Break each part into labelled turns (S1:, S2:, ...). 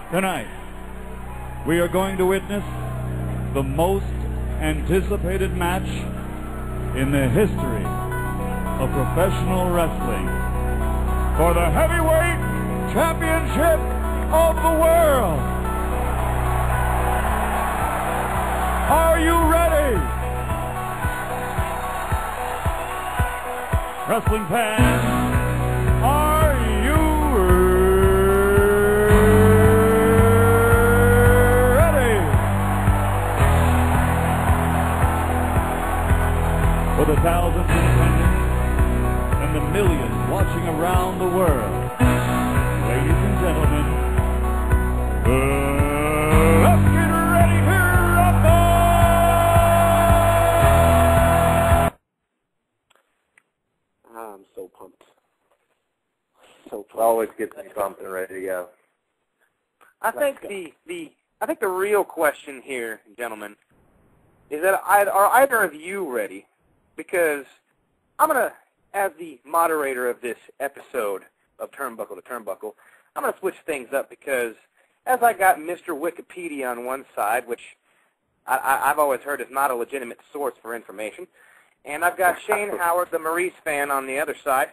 S1: Tonight, we are going to witness the most anticipated match in the history of professional wrestling for the heavyweight championship of the world. Are you ready? Wrestling fans, are you ready? For the thousands in attendance and the millions watching around the world, ladies and gentlemen, let's get ready to rumble!
S2: I'm so pumped.
S3: Always gets me pumped and ready to go.
S2: I think the real question here, gentlemen, is that are either of you ready? Because I'm gonna, as the moderator of this episode of Turnbuckle to Turnbuckle, I'm gonna switch things up because as I got Mr. Wikipedia on one side, which I've always heard is not a legitimate source for information, and I've got Shane Howard, the Maurice fan, on the other side.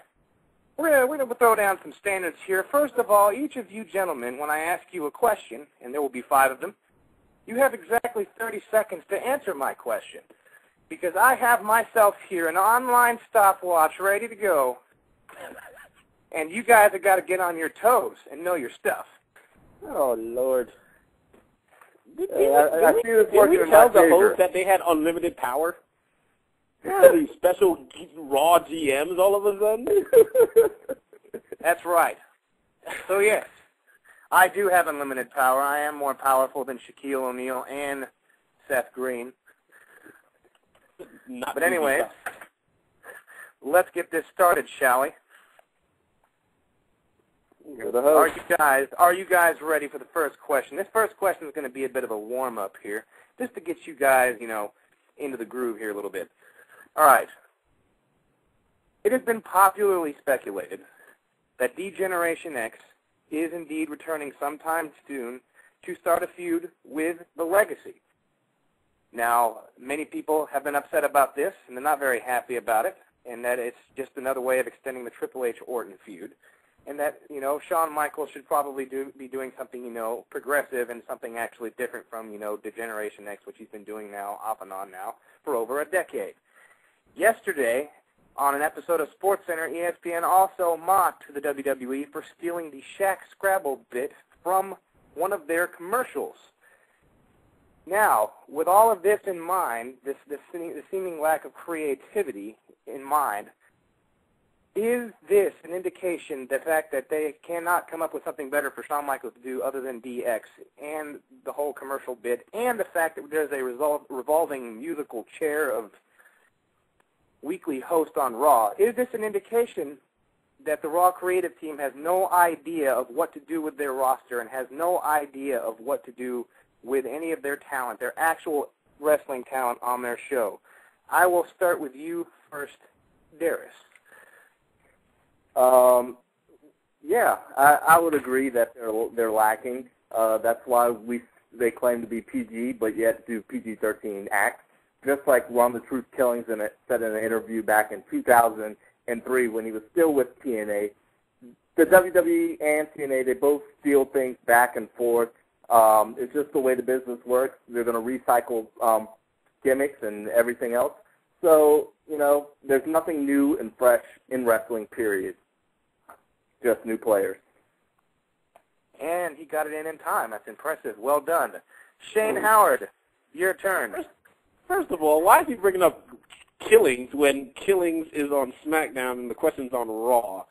S2: We're going to throw down some standards here. First of all, each of you gentlemen, when I ask you a question, and there will be 5 of them, you have exactly 30 seconds to answer my question. Because I have myself here an online stopwatch ready to go, and you guys have got to get on your toes and know your stuff.
S3: Oh, Lord.
S2: Did we tell the host that they had unlimited power?
S3: Yeah.
S2: These special raw GMs all of a sudden? That's right. So, yes, I do have unlimited power. I am more powerful than Shaquille O'Neal and Seth Green. But anyways, let's get this started, shall we? Are you guys ready for the first question? This first question is going to be a bit of a warm-up here, just to get you guys, into the groove here a little bit. All right. It has been popularly speculated that D-Generation X is indeed returning sometime soon to start a feud with The Legacy. Now, many people have been upset about this, and they're not very happy about it, and that it's just another way of extending the Triple H-Orton feud, and that, Shawn Michaels should probably be doing something, progressive and something actually different from, D-Generation X, which he's been doing now, off and on now, for over a decade. Yesterday, on an episode of SportsCenter, ESPN also mocked the WWE for stealing the Shaq Scrabble bit from one of their commercials. Now, with all of this in mind, the seeming lack of creativity in mind, is this an indication, the fact that they cannot come up with something better for Shawn Michaels to do other than DX and the whole commercial bit, and the fact that there's a revolving musical chair of weekly host on Raw, is this an indication that the Raw creative team has no idea of what to do with their roster and has no idea of what to do with any of their talent, their actual wrestling talent on their show? I will start with you first, Daris.
S3: Yeah, I would agree that they're lacking. That's why they claim to be PG, but yet do PG-13 acts. Just like Ron the Truth Killings said in an interview back in 2003 when he was still with TNA. The WWE and TNA, they both steal things back and forth. It's just the way the business works. They're going to recycle gimmicks and everything else. So, there's nothing new and fresh in wrestling, period. Just new players.
S2: And he got it in time. That's impressive. Well done. Shane Howard, your turn.
S4: First of all, why is he bringing up Killings when Killings is on SmackDown and the question's on Raw?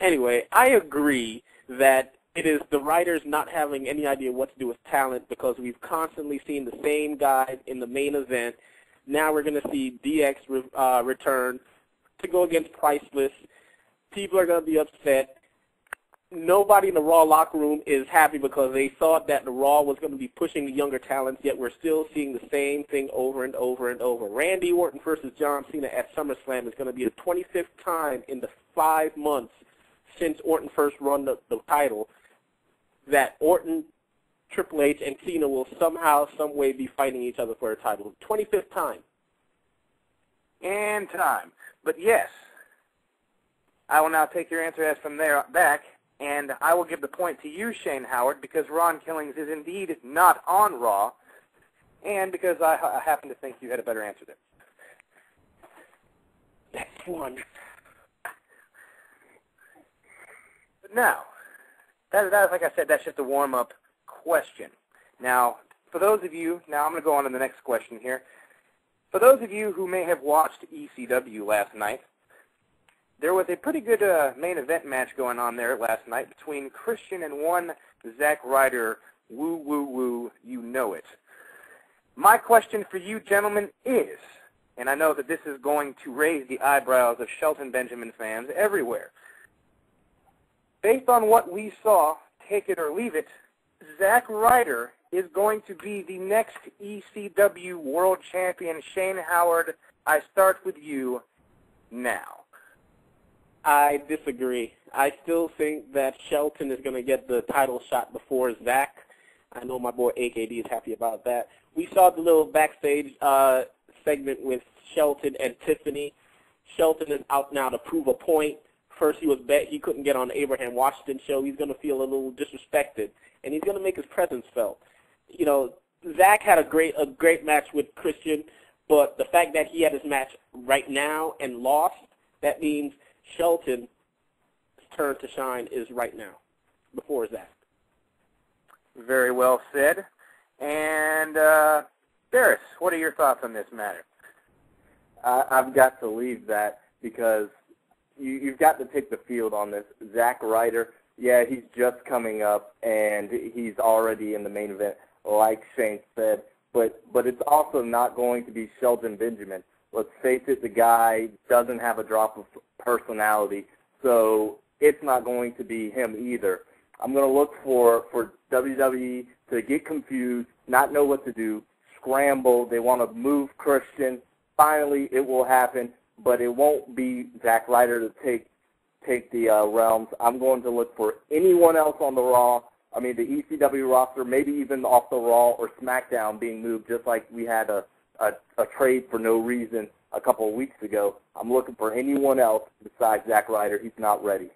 S4: Anyway, I agree that it is the writers not having any idea what to do with talent because we've constantly seen the same guys in the main event. Now we're going to see DX return to go against Priceless. People are going to be upset. Nobody in the Raw locker room is happy because they thought that the Raw was going to be pushing the younger talents, yet we're still seeing the same thing over and over and over. Randy Orton versus John Cena at SummerSlam is going to be the 25th time in the 5 months since Orton first won the title that Orton Triple H and Cena will somehow, some way be fighting each other for a title. 25th time.
S2: And time. But yes, I will now take your answer as from there back, and I will give the point to you, Shane Howard, because Ron Killings is indeed not on Raw, and because I happen to think you had a better answer there.
S4: That's one.
S2: But now, that like I said, that's just a warm-up question. Now, for those of you, now I'm going to go on to the next question here. For those of you who may have watched ECW last night, there was a pretty good main event match going on there last night between Christian and one Zack Ryder. Woo, woo, woo, you know it. My question for you gentlemen is, and I know that this is going to raise the eyebrows of Shelton Benjamin fans everywhere, based on what we saw, take it or leave it, Zack Ryder is going to be the next ECW World Champion. Shane Howard, I start with you now.
S4: I disagree. I still think that Shelton is going to get the title shot before Zack. I know my boy AKD is happy about that. We saw the little backstage segment with Shelton and Tiffany. Shelton is out now to prove a point. First he was bet he couldn't get on the Abraham Washington show. He's going to feel a little disrespected, and he's going to make his presence felt. You know, Zack had a great match with Christian, but the fact that he had his match right now and lost, that means Shelton's turn to shine is right now, before Zack.
S2: Very well said. And Daris, what are your thoughts on this matter?
S3: I've got to leave that because you've got to take the field on this. Zack Ryder, yeah, he's just coming up, and he's already in the main event, like Shane said. But it's also not going to be Shelton Benjamin. Let's face it, the guy doesn't have a drop of personality, so it's not going to be him either. I'm going to look for WWE to get confused, not know what to do, scramble. They want to move Christian. Finally, it will happen, but it won't be Zack Ryder to take the realms. I'm going to look for anyone else on the Raw. I mean, the ECW roster, maybe even off the Raw or SmackDown being moved, just like we had a trade for no reason a couple of weeks ago. I'm looking for anyone else besides Zack Ryder. He's not ready.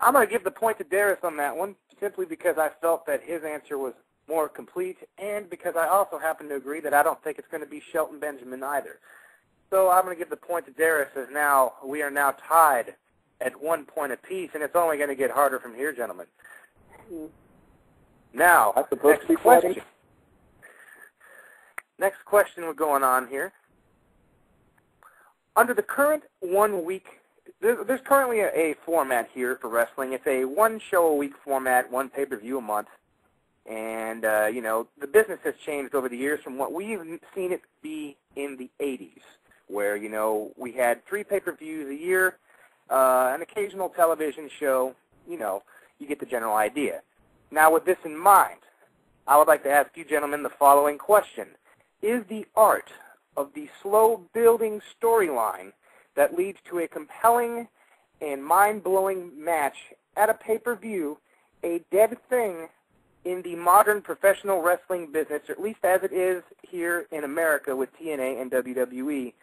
S2: I'm going to give the point to Daris on that one, simply because I felt that his answer was more complete, and because I also happen to agree that I don't think it's going to be Shelton Benjamin either. So I'm going to give the point to Daris, as now we are now tied at 1 point apiece, and it's only going to get harder from here, gentlemen. Now, next question. Next question we're going on here. Under the current 1 week, there's currently a format here for wrestling. It's a one-show-a-week format, one pay-per-view a month. And, you know, the business has changed over the years from what we've seen it be in the 80s, where, you know, we had 3 pay-per-views a year, an occasional television show. You know, you get the general idea. Now, with this in mind, I would like to ask you gentlemen the following question. Is the art of the slow-building storyline that leads to a compelling and mind-blowing match at a pay-per-view a dead thing in the modern professional wrestling business, or at least as it is here in America with TNA and WWE?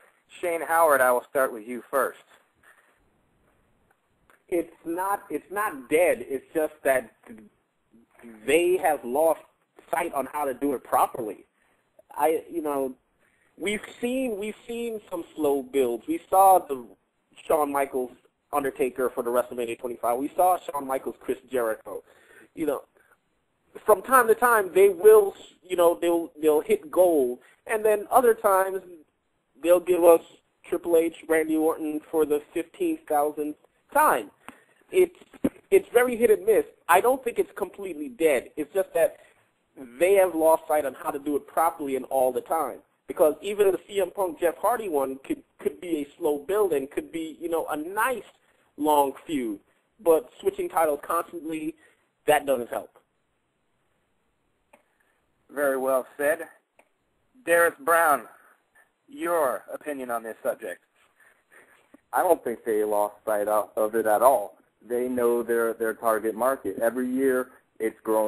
S2: Shane Howard, I will start with you first.
S4: It's not dead. It's just that they have lost sight on how to do it properly. We've seen some slow builds. We saw the Shawn Michaels Undertaker for the WrestleMania 25. We saw Shawn Michaels Chris Jericho. You know, from time to time they will, you know, they'll hit gold, and then other times they'll give us Triple H, Randy Orton for the 15,000th time. It's very hit and miss. I don't think it's completely dead. It's just that they have lost sight on how to do it properly and all the time. Because even the CM Punk Jeff Hardy one could be a slow build and could be, you know, a nice long feud. But switching titles constantly, that doesn't help.
S2: Very well said. Daris Brown, your opinion on this subject?
S3: I don't think they lost sight of it at all. They know their target market. Every year it's growing.